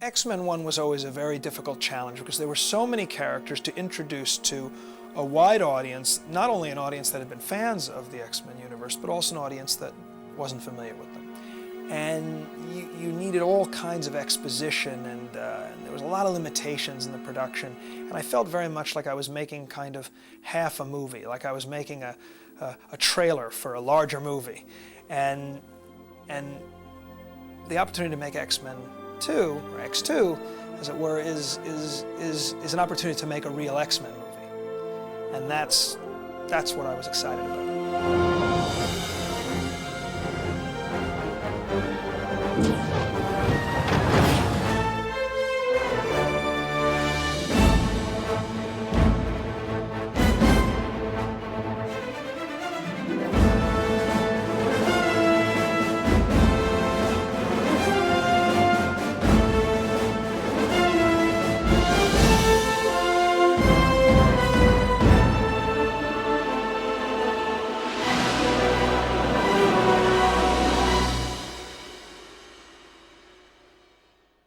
X-Men 1 was always a very difficult challenge because there were so many characters to introduce to a wide audience, not only an audience that had been fans of the X-Men universe, but also an audience that wasn't familiar with them. And you needed all kinds of exposition, and there was a lot of limitations in the production. And I felt very much like I was making kind of half a movie, like I was making a trailer for a larger movie. And the opportunity to make X-Men 2, or X2, as it were, is an opportunity to make a real X-Men movie. And that's what I was excited about.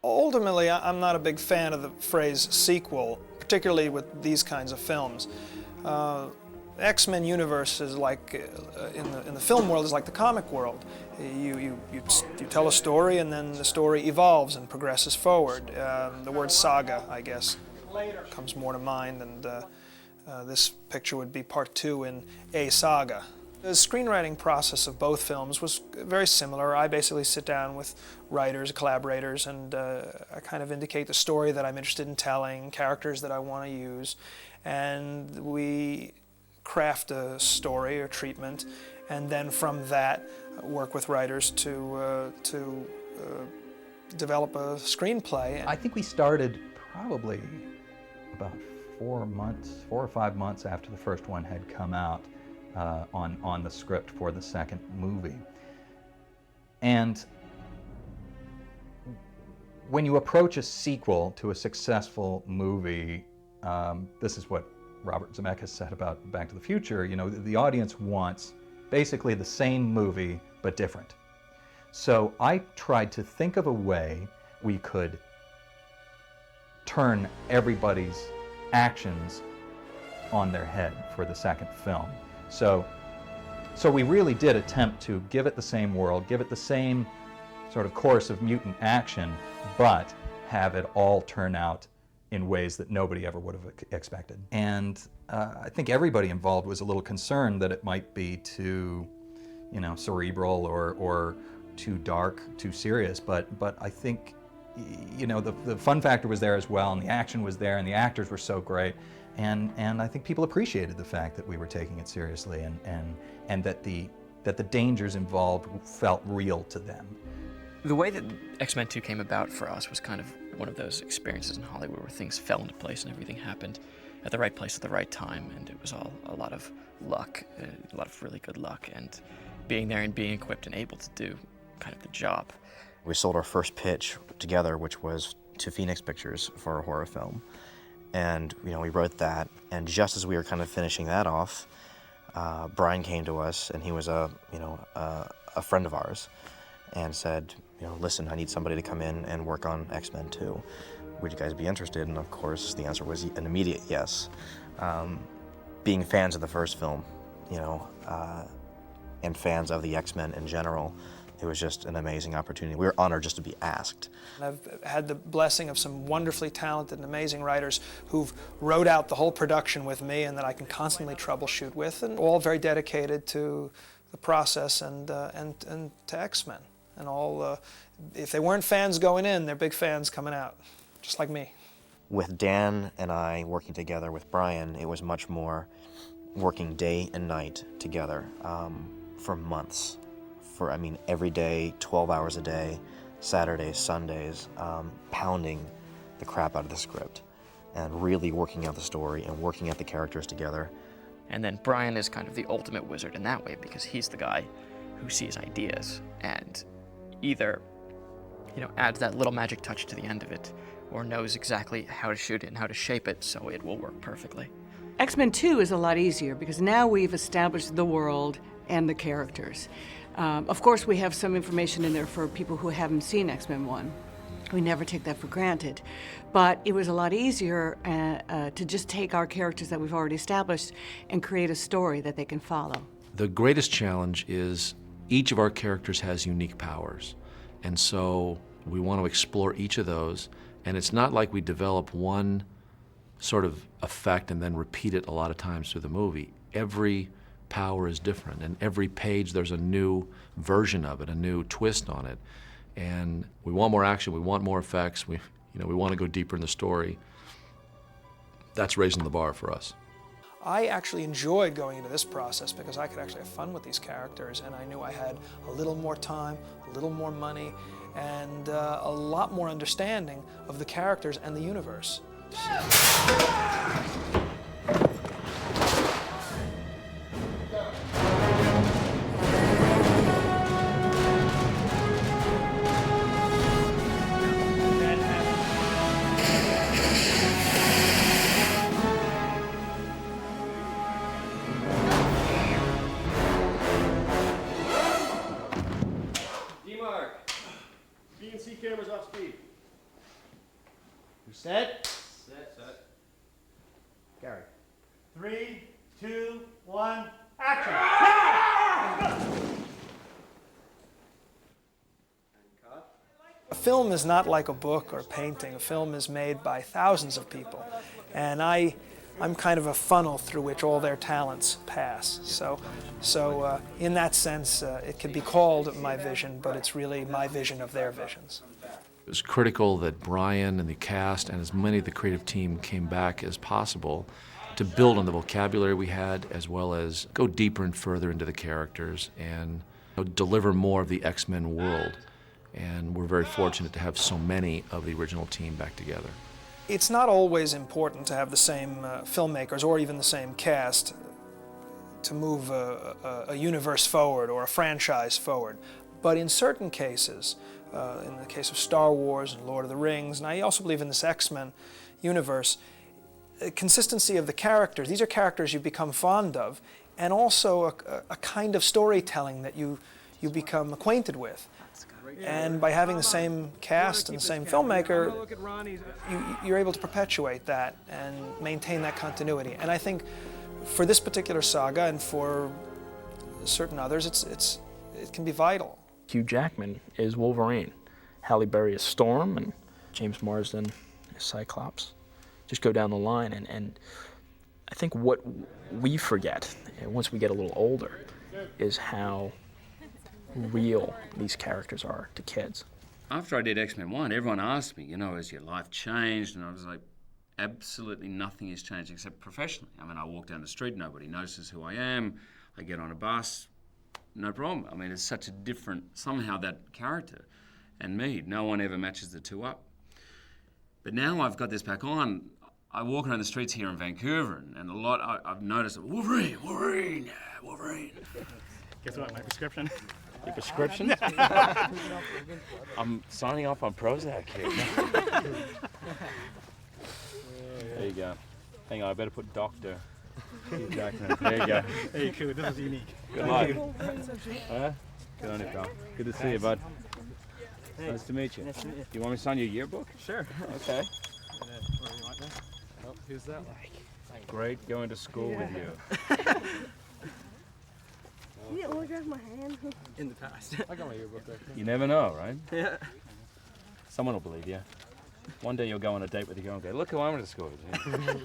Ultimately, I'm not a big fan of the phrase sequel, particularly with these kinds of films. X-Men universe is like, in the film world, is like the comic world. You tell a story, and then the story evolves and progresses forward. The word saga, I guess, comes more to mind, and this picture would be part 2 in a saga. The screenwriting process of both films was very similar. I basically sit down with writers, collaborators, and I kind of indicate the story that I'm interested in telling, characters that I want to use, and we craft a story or treatment, and then from that work with writers to develop a screenplay. I think we started probably about 4 or 5 months after the first one had come out. On the script for the second movie. And when you approach a sequel to a successful movie, this is what Robert Zemeckis said about Back to the Future, you know, the audience wants basically the same movie but different. So I tried to think of a way we could turn everybody's actions on their head for the second film. So we really did attempt to give it the same world, give it the same sort of course of mutant action, but have it all turn out in ways that nobody ever would have expected. And I think everybody involved was a little concerned that it might be too, you know, cerebral or too dark, too serious. But I think, you know, the fun factor was there as well, and the action was there, and the actors were so great. And I think people appreciated the fact that we were taking it seriously, and that the dangers involved felt real to them. The way that X-Men 2 came about for us was kind of one of those experiences in Hollywood where things fell into place and everything happened at the right place at the right time, and it was all a lot of luck, a lot of really good luck, and being there and being equipped and able to do kind of the job. We sold our first pitch together, which was to Phoenix Pictures for a horror film. And, you know, we wrote that, and just as we were kind of finishing that off, Brian came to us, and he was a friend of ours, and said, you know, listen, I need somebody to come in and work on X-Men 2. Would you guys be interested? And of course, the answer was an immediate yes. Being fans of the first film, you know, and fans of the X-Men in general, it was just an amazing opportunity. We were honored just to be asked. I've had the blessing of some wonderfully talented and amazing writers who've wrote out the whole production with me and that I can constantly troubleshoot with, and all very dedicated to the process and to X-Men. And all, if they weren't fans going in, they're big fans coming out, just like me. With Dan and I working together with Brian, it was much more working day and night together for months. I mean, every day, 12 hours a day, Saturdays, Sundays, pounding the crap out of the script and really working out the story and working out the characters together. And then Brian is kind of the ultimate wizard in that way, because he's the guy who sees ideas and either, you know, adds that little magic touch to the end of it, or knows exactly how to shoot it and how to shape it so it will work perfectly. X-Men 2 is a lot easier because now we've established the world and the characters. Of course, we have some information in there for people who haven't seen X-Men 1. We never take that for granted. But it was a lot easier to just take our characters that we've already established and create a story that they can follow. The greatest challenge is each of our characters has unique powers. And so we want to explore each of those. And it's not like we develop one sort of effect and then repeat it a lot of times through the movie. Every power is different, and every page there's a new version of it, a new twist on it. And we want more action, we want more effects, we want to go deeper in the story. That's raising the bar for us. I actually enjoyed going into this process because I could actually have fun with these characters, and I knew I had a little more time, a little more money, and a lot more understanding of the characters and the universe. B&C cameras off speed. You set? Set. Gary. 3, 2, 1, action! A film is not like a book or a painting. A film is made by thousands of people, and I'm kind of a funnel through which all their talents pass. So in that sense, it can be called my vision, but it's really my vision of their visions. It was critical that Brian and the cast and as many of the creative team came back as possible to build on the vocabulary we had, as well as go deeper and further into the characters and deliver more of the X-Men world. And we're very fortunate to have so many of the original team back together. It's not always important to have the same filmmakers or even the same cast to move a universe forward or a franchise forward. But in certain cases, in the case of Star Wars and Lord of the Rings, and I also believe in this X-Men universe, consistency of the characters. These are characters you become fond of, and also a kind of storytelling that you become acquainted with. And by having the same cast and the same filmmaker, you're able to perpetuate that and maintain that continuity. And I think for this particular saga and for certain others, it can be vital. Hugh Jackman is Wolverine, Halle Berry is Storm, and James Marsden is Cyclops. Just go down the line, and I think what we forget, once we get a little older, is how real these characters are to kids. After I did X-Men 1, everyone asked me, has your life changed? And I was like, absolutely nothing has changed except professionally. I mean, I walk down the street, nobody notices who I am. I get on a bus, no problem. I mean, it's such a different, somehow that character and me, no one ever matches the two up. But now I've got this back on, I walk around the streets here in Vancouver, and a lot, I've noticed, Wolverine. Guess what, my prescription? Your prescription? I'm signing off on Prozac here. There you go. Hang on, I better put Doctor. There you go. Hey, cool, this is unique. Good luck. Good on you, pal. Good to see you, bud. Hey. Nice to meet you. Nice to meet you. Do you want me to sign your yearbook? Sure. Okay. Where you want that? Oh, who's that? Great going to school with you. You didn't autograph my hand. In the past. I got my yearbook right there. You never know, right? Yeah. Someone will believe you. One day you'll go on a date with your girl and go, look who I went to school with.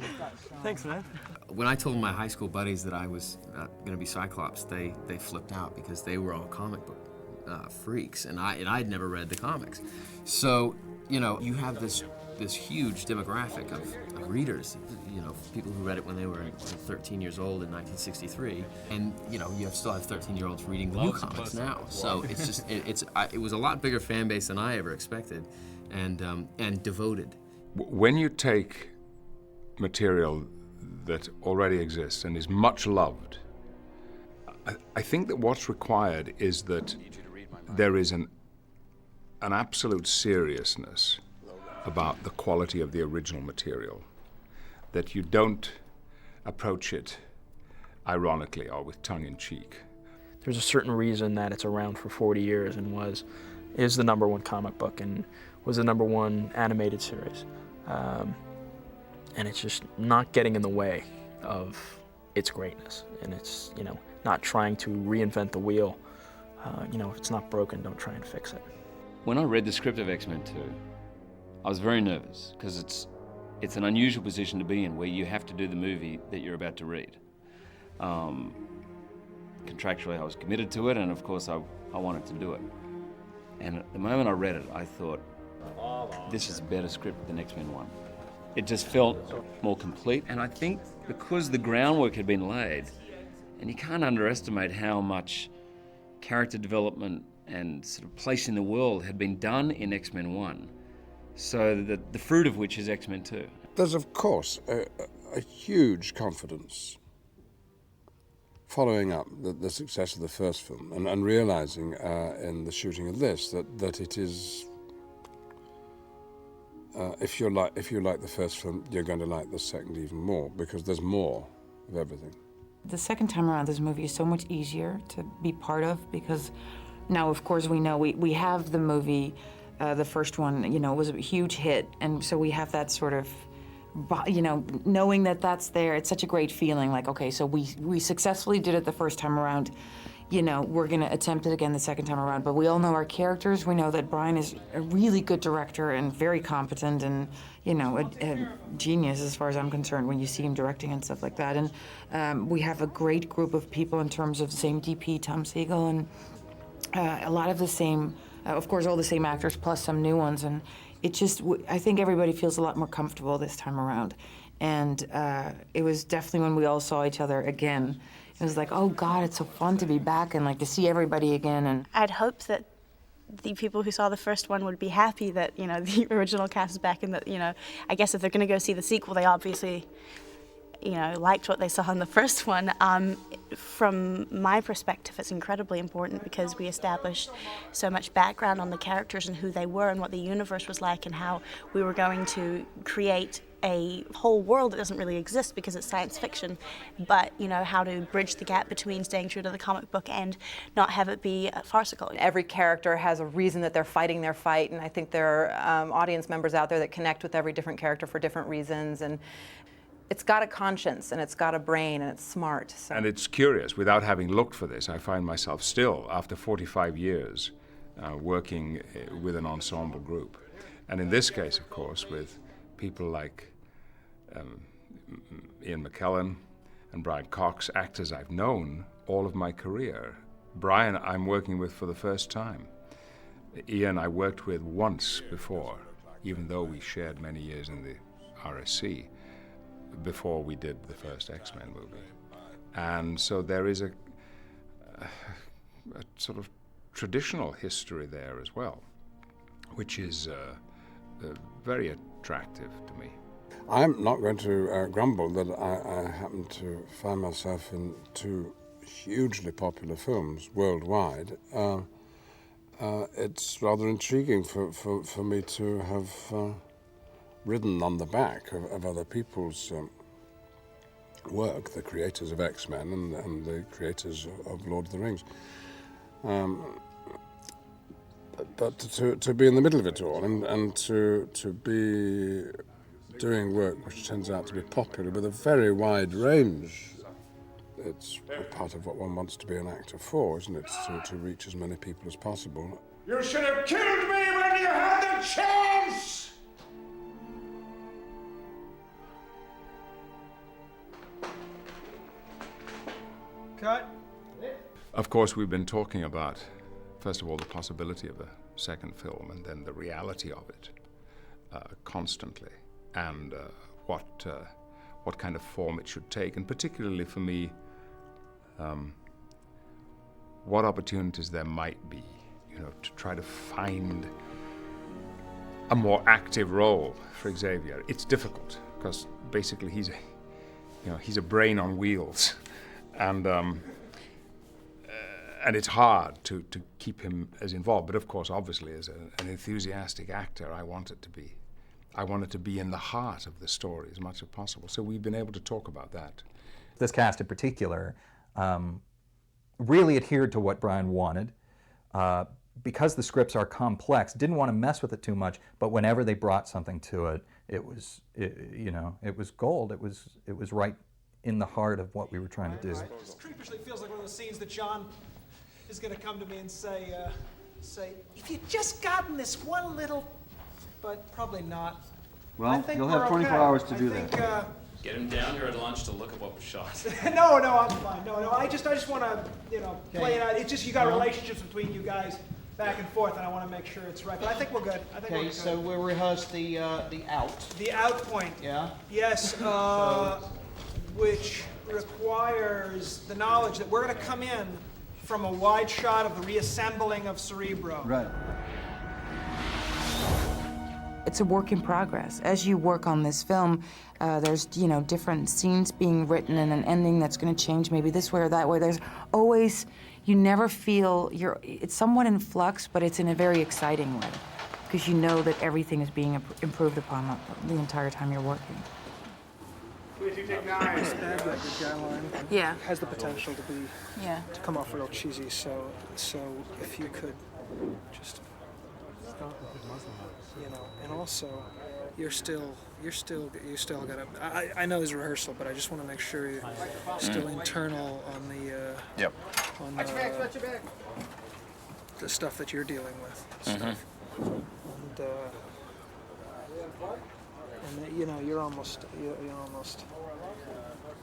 Thanks, man. When I told my high school buddies that I was going to be Cyclops, they flipped out because they were all comic book freaks, and I'd never read the comics. So, you have this huge demographic of readers, people who read it when they were 13 years old in 1963, and you still have 13-year-olds reading the new comics now. So it's just it was a lot bigger fan base than I ever expected, and devoted. When you take material that already exists and is much loved, I think that what's required is that there is an absolute seriousness about the quality of the original material, that you don't approach it ironically or with tongue-in-cheek. There's a certain reason that it's around for 40 years and is the #1 comic book, and was the #1 animated series. And it's just not getting in the way of its greatness. And it's, you know, not trying to reinvent the wheel. You know, if it's not broken, don't try and fix it. When I read the script of X-Men 2, I was very nervous because it's an unusual position to be in where you have to do the movie that you're about to read. Contractually, I was committed to it, and of course, I wanted to do it. And at the moment I read it, I thought, this is a better script than X-Men 1. It just felt more complete, and I think because the groundwork had been laid, and you can't underestimate how much character development and sort of place in the world had been done in X-Men 1, so that the fruit of which is X-Men 2. There's, of course, a huge confidence following up the success of the first film and realizing in the shooting of this that it is, if you like the first film, you're going to like the second even more, because there's more of everything. The second time around, this movie is so much easier to be part of, because now, of course, we know we have the movie, the first one, you know, was a huge hit, and so we have that sort of, you know, knowing that that's there, it's such a great feeling, like, okay, so we successfully did it the first time around, you know, we're gonna attempt it again the second time around, but we all know our characters, we know that Brian is a really good director and very competent and, you know, a genius as far as I'm concerned when you see him directing and stuff like that, and we have a great group of people in terms of the same DP, Tom Siegel, and a lot of the same, of course, all the same actors plus some new ones, and it just, I think everybody feels a lot more comfortable this time around. And it was definitely when we all saw each other again, it was like, oh God, it's so fun to be back and like to see everybody again. And I'd hoped that the people who saw the first one would be happy that, you know, the original cast is back, and that, you know, I guess if they're gonna go see the sequel, they obviously, you know, liked what they saw in the first one. From my perspective, it's incredibly important because we established so much background on the characters and who they were and what the universe was like and how we were going to create a whole world that doesn't really exist because it's science fiction, but, you know, how to bridge the gap between staying true to the comic book and not have it be farcical. Every character has a reason that they're fighting their fight, and I think there are audience members out there that connect with every different character for different reasons, and it's got a conscience, and it's got a brain, and it's smart. So. And it's curious, without having looked for this, I find myself still, after 45 years, working with an ensemble group. And in this case, of course, with people like Ian McKellen and Brian Cox, actors I've known all of my career. Brian I'm working with for the first time. Ian I worked with once before, even though we shared many years in the RSC, before we did the first X-Men movie. And so there is a sort of traditional history there as well, which is very attractive to me. I'm not going to grumble that I happen to find myself in two hugely popular films worldwide. It's rather intriguing for me to have ridden on the back of other people's work, the creators of X-Men and the creators of Lord of the Rings. But to be in the middle of it all and to be doing work which turns out to be popular with a very wide range, it's a part of what one wants to be an actor for, isn't it? To reach as many people as possible. You should have killed me when you had the chance! Cut. Of course, we've been talking about, first of all, the possibility of a second film, and then the reality of it constantly, and what kind of form it should take, and particularly for me, what opportunities there might be, you know, to try to find a more active role for Xavier. It's difficult because basically he's a brain on wheels, and it's hard to keep him as involved. But of course, obviously, as an enthusiastic actor, I want it to be in the heart of the story as much as possible. So we've been able to talk about that. This cast in particular really adhered to what Brian wanted. because the scripts are complex, didn't want to mess with it too much, but whenever they brought something to it, it was gold. It was right in the heart of what we were trying to do. It just creepishly feels like one of those scenes that John is going to come to me and say, if you'd just gotten this one little, but probably not. Well, you'll have 24 hours to do that. Get him down here at lunch to look at what was shot. No, I'm fine. No, I just want to, play it out. It's just you got relationships between you guys back and forth, and I want to make sure it's right. But I think we're good. Okay, so we'll rehearse the out. The out point. Yeah. Yes, which requires the knowledge that we're going to come in from a wide shot of the reassembling of Cerebro. Right. It's a work in progress. As you work on this film, there's, different scenes being written and an ending that's going to change maybe this way or that way. There's always, you never feel it's somewhat in flux, but it's in a very exciting way because you know that everything is being improved upon the entire time you're working. Nice. Bad guy, good guy line. Yeah. Has the potential to come off real cheesy. So if you could just stop, and also you're still got to. I know there's rehearsal, but I just want to make sure you're still internal on the on the stuff that you're dealing with. Stuff. And you're almost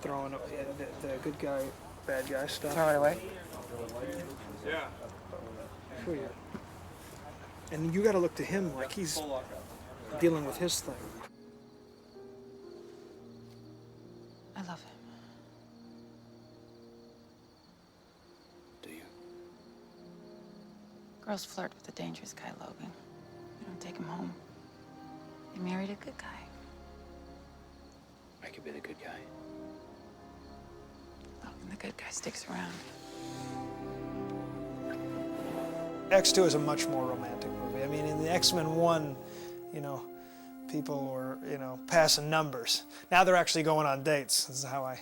throwing the good guy, bad guy stuff. Throw it away. Yeah. For you. And you got to look to him like he's dealing with his thing. I love him. Do you? Girls flirt with a dangerous guy, Logan. You don't take him home. You married a good guy. I could be the good guy. Logan, the good guy sticks around. X2 is a much more romantic movie. I mean, in the X-Men 1, people were, passing numbers. Now they're actually going on dates. This is how I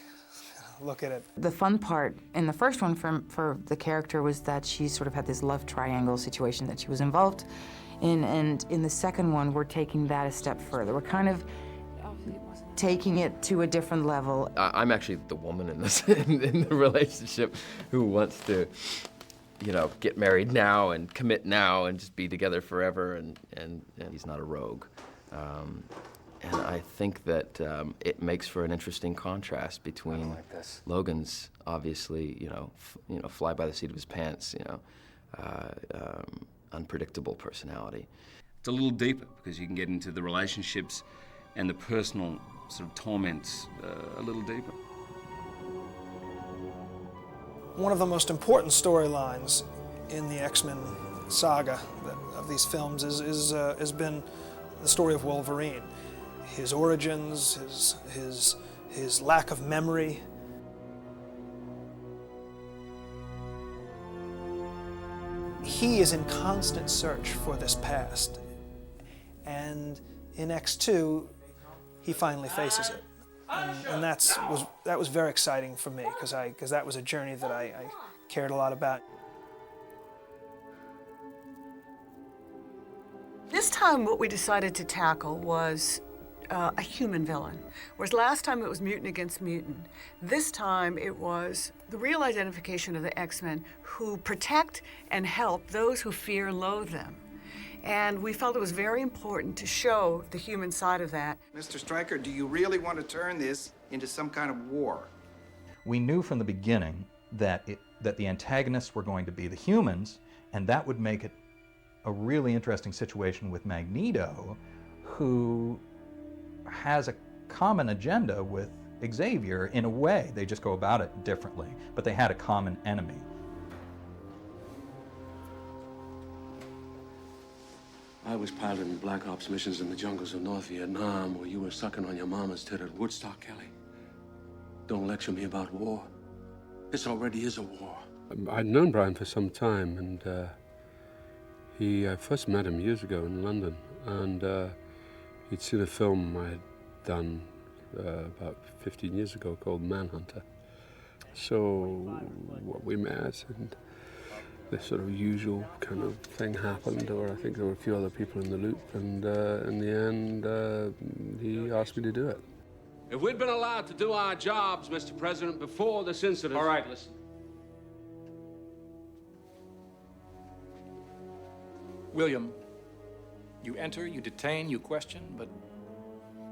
look at it. The fun part in the first one for the character was that she sort of had this love triangle situation that she was involved in, and in the second one, we're taking that a step further. We're kind of taking it to a different level. I'm actually the woman in this in the relationship who wants to, get married now and commit now and just be together forever. And he's not a rogue, and I think that it makes for an interesting contrast between Logan's obviously fly by the seat of his pants, unpredictable personality. It's a little deeper because you can get into the relationships and the personal sort of torments a little deeper. One of the most important storylines in the X-Men saga of these films has been the story of Wolverine. His origins, his lack of memory. He is in constant search for this past. And in X2, he finally faces it. And that was very exciting for me because that was a journey that I cared a lot about. This time what we decided to tackle was a human villain. Whereas last time it was mutant against mutant. This time it was the real identification of the X-Men who protect and help those who fear and loathe them. And we felt it was very important to show the human side of that. Mr. Stryker, do you really want to turn this into some kind of war? We knew from the beginning that the antagonists were going to be the humans, and that would make it a really interesting situation with Magneto, who has a common agenda with Xavier in a way. They just go about it differently, but they had a common enemy. I was piloting Black Ops missions in the jungles of North Vietnam where you were sucking on your mama's tit at Woodstock, Kelly. Don't lecture me about war. This already is a war. I'd known Brian for some time, and he first met him years ago in London, and he'd seen a film I had done about 15 years ago called Manhunter. So we met, and this sort of usual kind of thing happened, or I think there were a few other people in the loop, and in the end, he asked me to do it. If we'd been allowed to do our jobs, Mr. President, before this incident... All right, listen. William, you enter, you detain, you question, but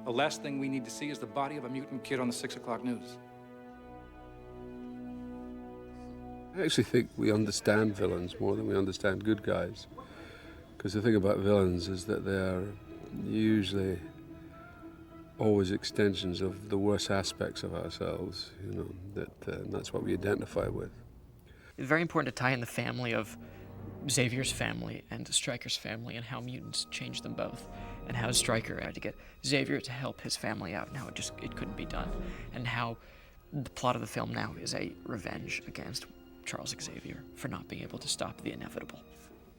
the last thing we need to see is the body of a mutant kid on the 6 o'clock news. I actually think we understand villains more than we understand good guys. Because the thing about villains is that they're usually always extensions of the worst aspects of ourselves, you know, and that's what we identify with. It's very important to tie in the family of Xavier's family and Stryker's family and how mutants changed them both, and how Stryker had to get Xavier to help his family out and how it couldn't be done, and how the plot of the film now is a revenge against Charles Xavier for not being able to stop the inevitable.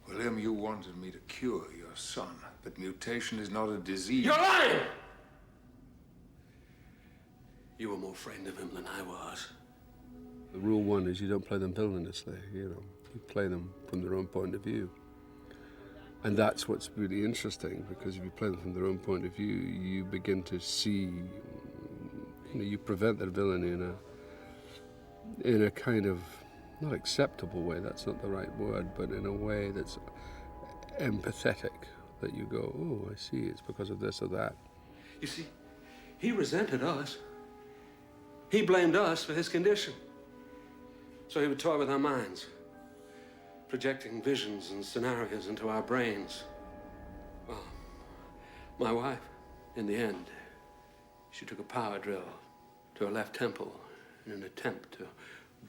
William, you wanted me to cure your son, but mutation is not a disease. You're lying! You were more frightened of him than I was. The rule one is you don't play them villainously, you know. You play them from their own point of view. And that's what's really interesting, because if you play them from their own point of view, you begin to see, you know, you prevent their villainy in a kind of, not acceptable way, that's not the right word, but in a way that's empathetic, that you go, oh, I see, it's because of this or that. You see, he resented us. He blamed us for his condition. So he would toy with our minds, projecting visions and scenarios into our brains. Well, my wife, in the end, she took a power drill to her left temple in an attempt to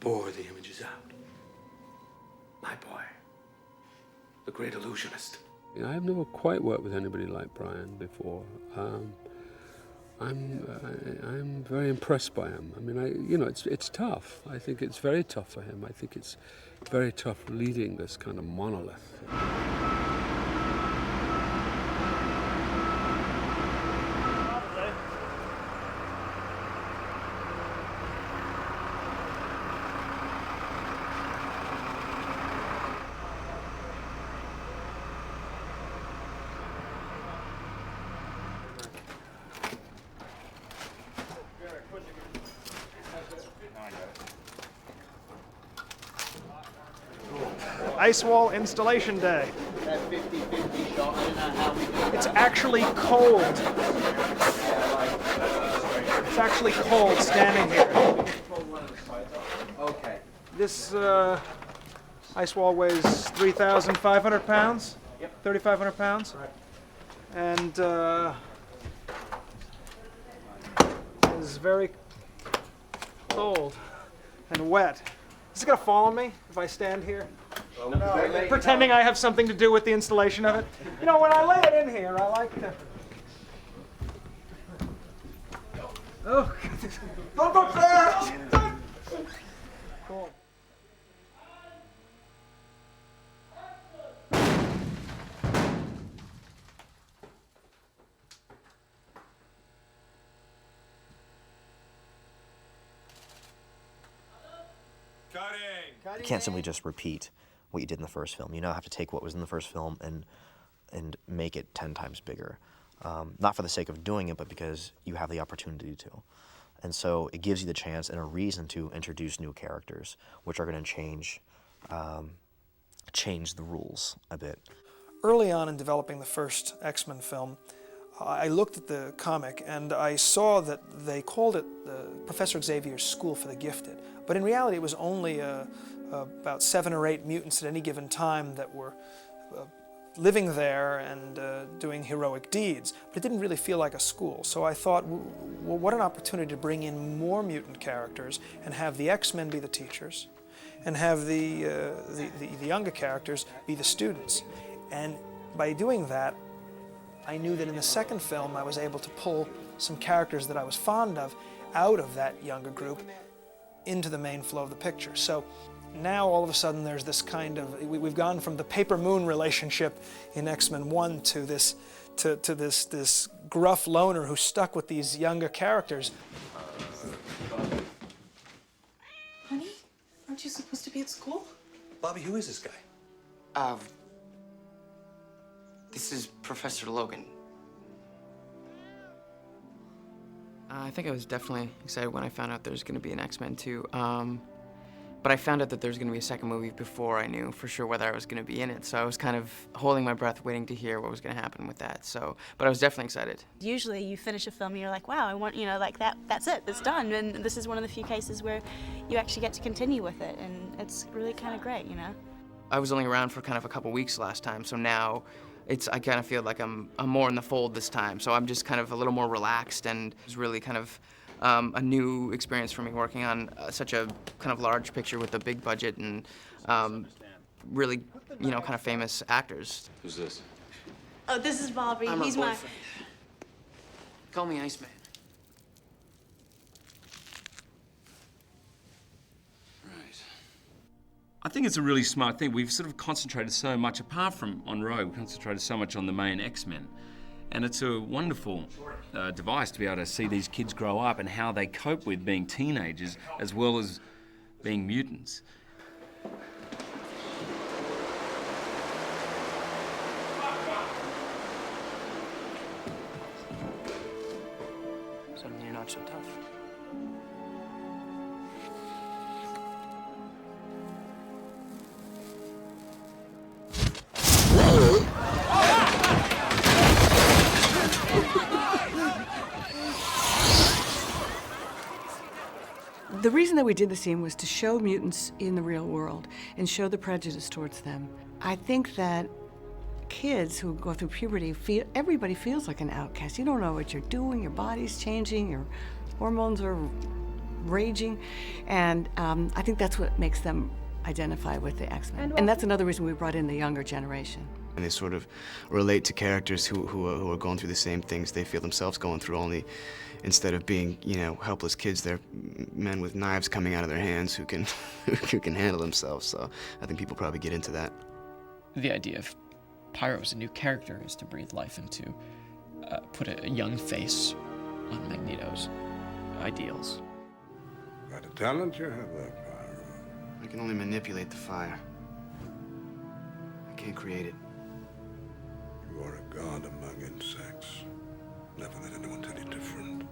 bore the images out. My boy, the great illusionist. You know, I've never quite worked with anybody like Brian before. I'm very impressed by him. I mean, you know, it's tough. I think it's very tough for him. I think it's very tough leading this kind of monolith. Ice wall installation day. That 50-50 shot, I don't know how we do It's actually cold. It's actually cold standing here. Okay. This ice wall weighs 3,500 pounds. Yep. 3,500 pounds. Right. And is very cold and wet. Is it gonna fall on me if I stand here? No. Pretending I have something to do with the installation of it. You know, when I lay it in here, I like to. Oh, don't go there! Cool. You can't simply just repeat what you did in the first film. You now have to take what was in the first film and make it 10 times bigger. Not for the sake of doing it, but because you have the opportunity to. And so it gives you the chance and a reason to introduce new characters, which are going to change the rules a bit. Early on in developing the first X-Men film, I looked at the comic and I saw that they called it Professor Xavier's School for the Gifted. But in reality, it was only about 7 or 8 mutants at any given time that were living there and doing heroic deeds. But it didn't really feel like a school. So I thought, well, what an opportunity to bring in more mutant characters and have the X-Men be the teachers and have the younger characters be the students. And by doing that, I knew that in the second film I was able to pull some characters that I was fond of out of that younger group into the main flow of the picture. So now all of a sudden there's this kind of, we've gone from the Paper Moon relationship in X-Men 1 to this gruff loner who's stuck with these younger characters. Honey, aren't you supposed to be at school? Bobby, who is this guy? This is Professor Logan. I think I was definitely excited when I found out there's going to be an X-Men 2. But I found out that there's going to be a second movie before I knew for sure whether I was going to be in it. So I was kind of holding my breath, waiting to hear what was going to happen with that. But I was definitely excited. Usually you finish a film and you're like, wow, I want, like that's it, it's done. And this is one of the few cases where you actually get to continue with it. And it's really kind of great, I was only around for kind of a couple weeks last time, so now I kind of feel like I'm more in the fold this time. So I'm just kind of a little more relaxed, and it's really kind of a new experience for me working on such a kind of large picture with a big budget and really, kind of famous actors. Who's this? Oh, this is Bobby. I'm her He's boyfriend. Call me Iceman. I think it's a really smart thing. We've sort of concentrated so much, apart from on Rogue, we concentrated so much on the main X-Men. And it's a wonderful device to be able to see these kids grow up and how they cope with being teenagers as well as being mutants. Suddenly you're not so tough. The reason that we did the scene was to show mutants in the real world and show the prejudice towards them. I think that kids who go through puberty, everybody feels like an outcast. You don't know what you're doing, your body's changing, your hormones are raging, and I think that's what makes them identify with the X-Men. And that's another reason we brought in the younger generation. And they sort of relate to characters who are going through the same things they feel themselves going through, only instead of being, helpless kids, they're men with knives coming out of their hands who can handle themselves. So I think people probably get into that. The idea of Pyro as a new character is to breathe life into, put a young face on Magneto's ideals. Got a talent you have there, Pyro. I can only manipulate the fire. I can't create it. You are a god among insects. Never let anyone tell you different.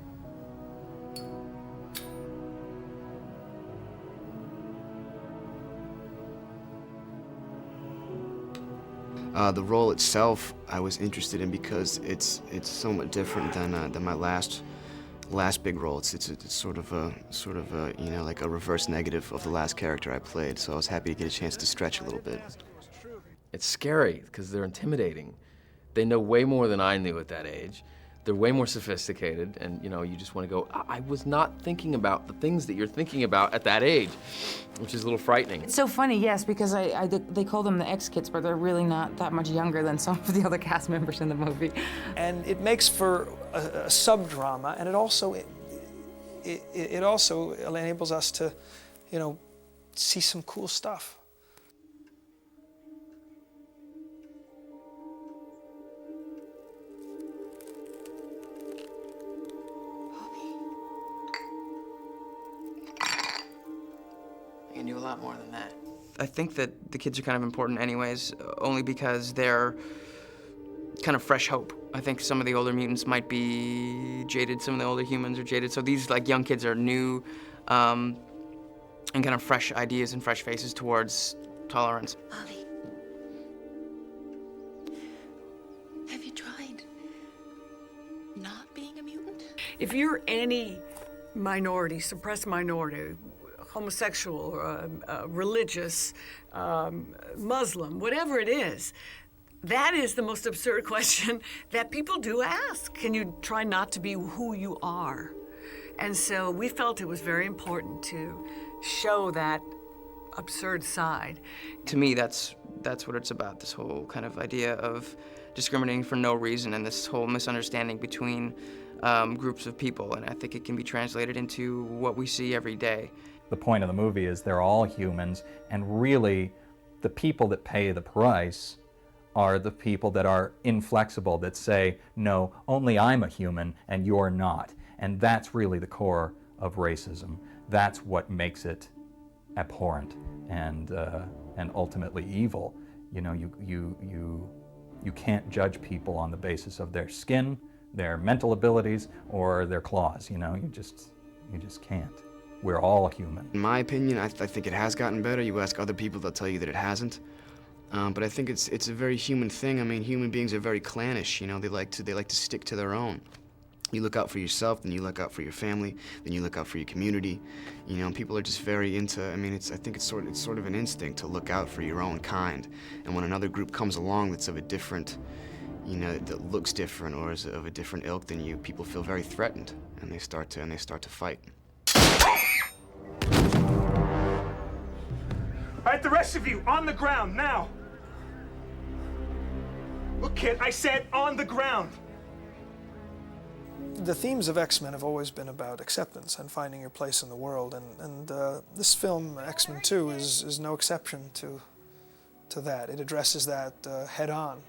The role itself, I was interested in because it's somewhat different than my last big role. It's sort of a like a reverse negative of the last character I played. So I was happy to get a chance to stretch a little bit. It's scary because they're intimidating. They know way more than I knew at that age. They're way more sophisticated, and you just want to go, I was not thinking about the things that you're thinking about at that age, which is a little frightening. It's so funny, yes, because they call them the X-Kids, but they're really not that much younger than some of the other cast members in the movie. And it makes for a sub-drama, and it also enables us to, see some cool stuff. I can do a lot more than that. I think that the kids are kind of important anyways, only because they're kind of fresh hope. I think some of the older mutants might be jaded, some of the older humans are jaded, so these young kids are new and kind of fresh ideas and fresh faces towards tolerance. Bobby, have you tried not being a mutant? If you're any minority, suppressed minority, homosexual, religious, Muslim, whatever it is, that is the most absurd question that people do ask. Can you try not to be who you are? And so we felt it was very important to show that absurd side. To me, that's what it's about, this whole kind of idea of discriminating for no reason and this whole misunderstanding between groups of people, and I think it can be translated into what we see every day. The point of the movie is they're all humans, and really the people that pay the price are the people that are inflexible, that say, no, only I'm a human and you're not. And that's really the core of racism. That's what makes it abhorrent and and ultimately evil. You know, you can't judge people on the basis of their skin, their mental abilities, or their claws. You know, you just can't. We're all human. In my opinion, I think it has gotten better. You ask other people, they'll tell you that it hasn't. But I think it's a very human thing. I mean, human beings are very clannish. You know, they like to stick to their own. You look out for yourself, then you look out for your family, then you look out for your community. You know, people are just very into. I mean, I think it's sort of an instinct to look out for your own kind. And when another group comes along that's of a different, you know, that looks different or is of a different ilk than you, people feel very threatened, and they start to fight. All right, the rest of you, on the ground, now. Look, kid, I said on the ground. The themes of X-Men have always been about acceptance and finding your place in the world, and this film, X-Men 2, is no exception to that. It addresses that head on.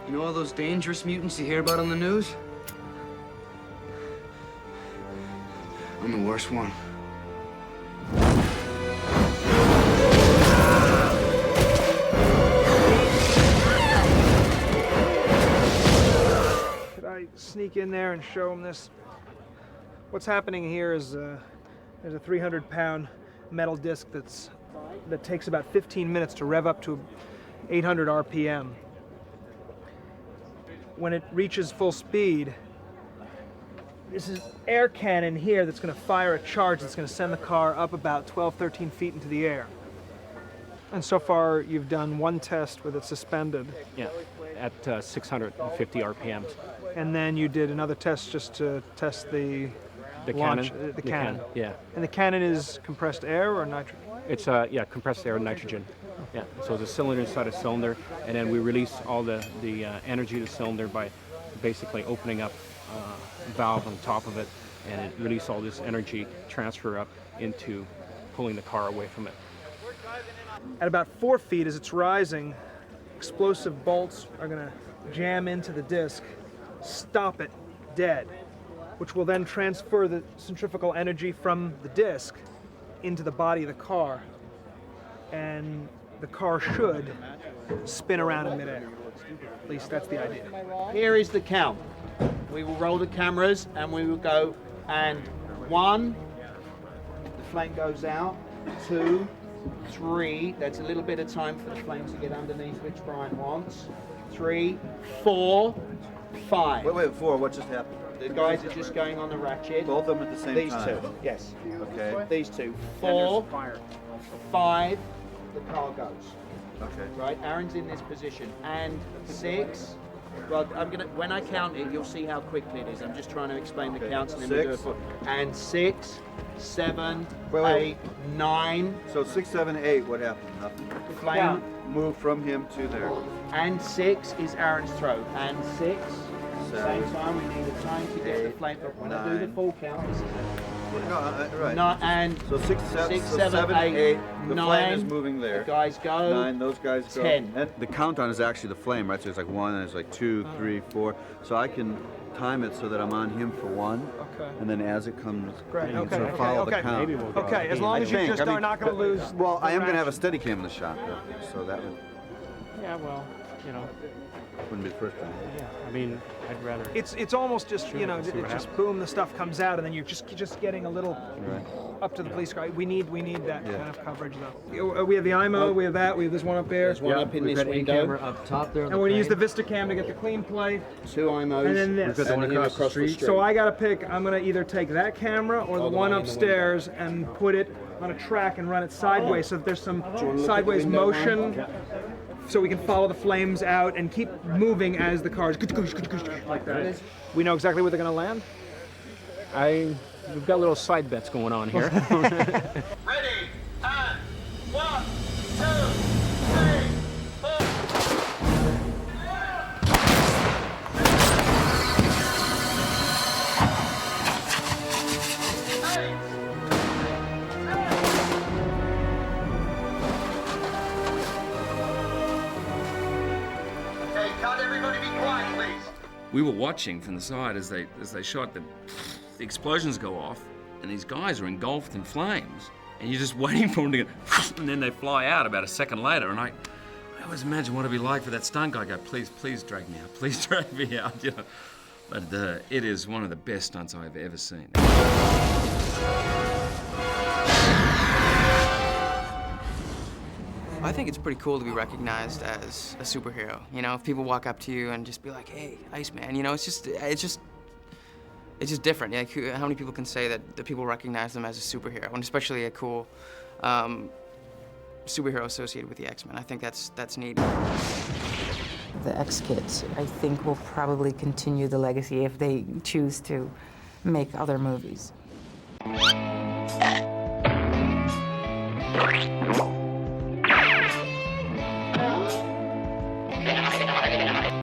You know all those dangerous mutants you hear about on the news? I'm the worst one. Could I sneak in there and show them this? What's happening here is there's a 300-pound metal disc that takes about 15 minutes to rev up to 800 RPM. When it reaches full speed, this is air cannon here that's going to fire a charge that's going to send the car up about 12, 13 feet into the air. And so far, you've done one test with it suspended. Yeah, at 650 RPMs. And then you did another test just to test the launch, cannon. the cannon. Yeah. And the cannon is compressed air or nitrogen? It's yeah, compressed air and nitrogen. Yeah. So the cylinder inside a cylinder, and then we release all the energy to the cylinder by basically opening up a valve on top of it, and it releases all this energy transfer up into pulling the car away from it. At about 4 feet as it's rising, explosive bolts are going to jam into the disc, stop it dead, which will then transfer the centrifugal energy from the disc into the body of the car, and the car should spin around in midair. At least that's the idea. Here is the count. We will roll the cameras and we will go, and 1, the flame goes out, 2, 3, that's a little bit of time for the flame to get underneath, which Brian wants, 3, 4, 5. Wait, 4, what just happened? The guys are just going on the ratchet. Both of them at the same time? These two, yes. Okay. These two. 4, 5, the car goes. Okay. Right, Aaron's in this position. And 6, well, when I count it, you'll see how quickly it is. I'm just trying to explain the counts and then we'll do it for. And 6, 7, 8, 9. So 6, 7, 8, what happened? Nothing. Flame. Move from him to there. And 6 is Aaron's throw. And 6, same 7, time, we need a time to get the flame. But when I do the 9. full count, this is No, right. Not, and so 6, 7, 8. The 9, flame is moving there. The guys go. 9, those guys go. 10. And the countdown is actually the flame, right? So it's like 1, and it's like 2, 3, 4. So I can time it so that I'm on him for 1. Okay. And then as it comes, Great. you can Okay. sort of follow the Okay. count. Maybe we'll go Okay. As long as you just are not going to lose. Well, I am going to have a the steady cam in the shot, though, so that would, Yeah, well, you know. wouldn't be the first time. Yeah, I mean, I'd rather. It's almost just, Sure, you know, see it what just happens. boom, the stuff comes out, and then you're just getting a little Right. up to the police car. We need that kind of coverage, though. We have the IMO, we have that, we have this one up there. There's one up in this window. Camera up top there. And we're gonna use the Vista Cam to get the clean play. 2 IMOs. And then this. We've got the one across the street. So I gotta pick, I'm gonna either take that camera or the one upstairs and put it on a track and run it sideways so that there's some sideways motion. So we can follow the flames out and keep moving as the cars like that. We know exactly where they're gonna land? We've got little side bets going on here. Ready, and 1, 2, 3, 4. Okay, cut, everybody be quiet, please. We were watching from the side as they shot. The explosions go off, and these guys are engulfed in flames. and you're just waiting for them to go, and then they fly out about a second later, and I always imagine what it'd be like for that stunt guy to go, please drag me out, please drag me out, you know. But it is one of the best stunts I've ever seen. I think it's pretty cool to be recognized as a superhero. You know, if people walk up to you and just be like, "Hey, Iceman," you know, it's just different. Like, how many people can say that people recognize them as a superhero, and especially a cool superhero associated with the X-Men? I think that's neat. The X-Kids, I think, will probably continue the legacy if they choose to make other movies.